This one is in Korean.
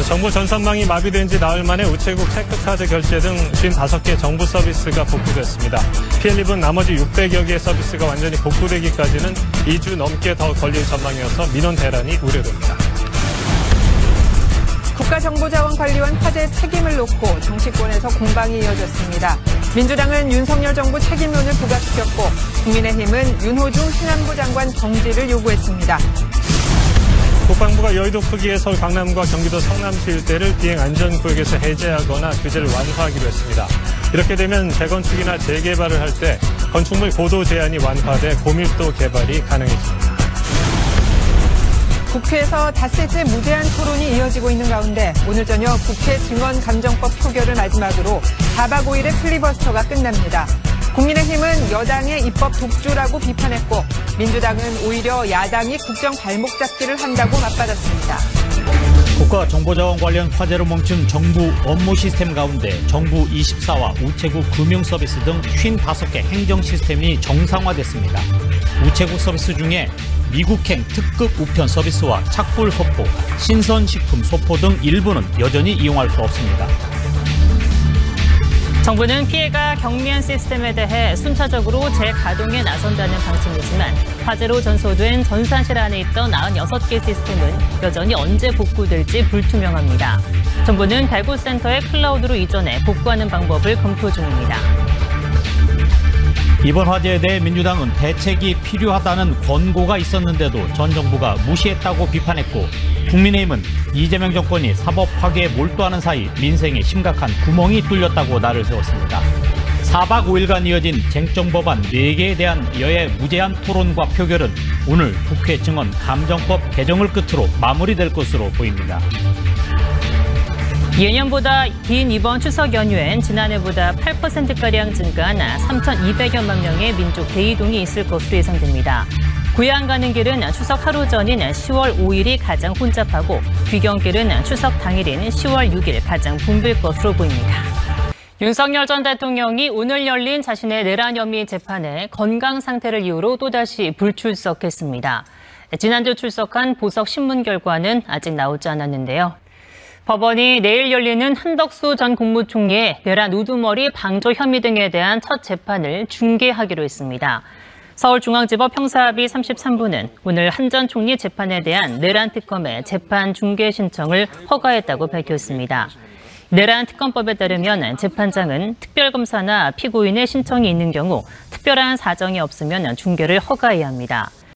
정부 전산망이 마비된 지 나흘 만에 우체국 체크카드 결제 등 55개 정부 서비스가 복구됐습니다. 피해를 입은 나머지 600여 개의 서비스가 완전히 복구되기까지는 2주 넘게 더 걸릴 전망이어서 민원 대란이 우려됩니다. 국가정보자원관리원 화재 책임을 놓고 정치권에서 공방이 이어졌습니다. 민주당은 윤석열 정부 책임론을 부각시켰고 국민의힘은 윤호중 신안부 장관 정지를 요구했습니다. 국방부가 여의도 크기의 서울 강남과 경기도 성남시 일대를 비행안전구역에서 해제하거나 규제를 완화하기로 했습니다. 이렇게 되면 재건축이나 재개발을 할 때 건축물 고도 제한이 완화돼 고밀도 개발이 가능해집니다. 국회에서 닷새째 무제한 토론이 이어지고 있는 가운데 오늘 저녁 국회 증언감정법 표결을 마지막으로 4박 5일의 필리버스터가 끝납니다. 국민의힘은 여당의 입법 독주라고 비판했고 민주당은 오히려 야당이 국정 발목 잡기를 한다고 맞받았습니다. 국가정보자원 관련 화재로 멈춘 정부 업무 시스템 가운데 정부 24와 우체국 금융서비스 등 55개 행정 시스템이 정상화됐습니다. 우체국 서비스 중에 미국행 특급 우편 서비스와 착불 소포, 신선식품 소포 등 일부는 여전히 이용할 수 없습니다. 정부는 피해가 경미한 시스템에 대해 순차적으로 재가동에 나선다는 방침이지만 화재로 전소된 전산실 안에 있던 96개 시스템은 여전히 언제 복구될지 불투명합니다. 정부는 발굴센터에 클라우드로 이전해 복구하는 방법을 검토 중입니다. 이번 화재에 대해 민주당은 대책이 필요하다는 권고가 있었는데도 전 정부가 무시했다고 비판했고 국민의힘은 이재명 정권이 사법 파괴에 몰두하는 사이 민생에 심각한 구멍이 뚫렸다고 날을 세웠습니다. 4박 5일간 이어진 쟁점 법안 4개에 대한 여야 무제한 토론과 표결은 오늘 국회 증언 감정법 개정을 끝으로 마무리될 것으로 보입니다. 예년보다 긴 이번 추석 연휴엔 지난해보다 8%가량 증가한 3,200여만 명의 민족 대이동이 있을 것으로 예상됩니다. 고향 가는 길은 추석 하루 전인 10월 5일이 가장 혼잡하고 귀경길은 추석 당일인 10월 6일 가장 붐빌 것으로 보입니다. 윤석열 전 대통령이 오늘 열린 자신의 내란 혐의 재판에 건강 상태를 이유로 또다시 불출석했습니다. 지난주 출석한 보석 신문 결과는 아직 나오지 않았는데요. 법원이 내일 열리는 한덕수 전 국무총리의 내란 우두머리 방조 혐의 등에 대한 첫 재판을 중계하기로 했습니다. 서울중앙지법 형사합의 33부는 오늘 한 전 총리 재판에 대한 내란 특검의 재판 중계 신청을 허가했다고 밝혔습니다. 내란 특검법에 따르면 재판장은 특별검사나 피고인의 신청이 있는 경우 특별한 사정이 없으면 중계를 허가해야 합니다.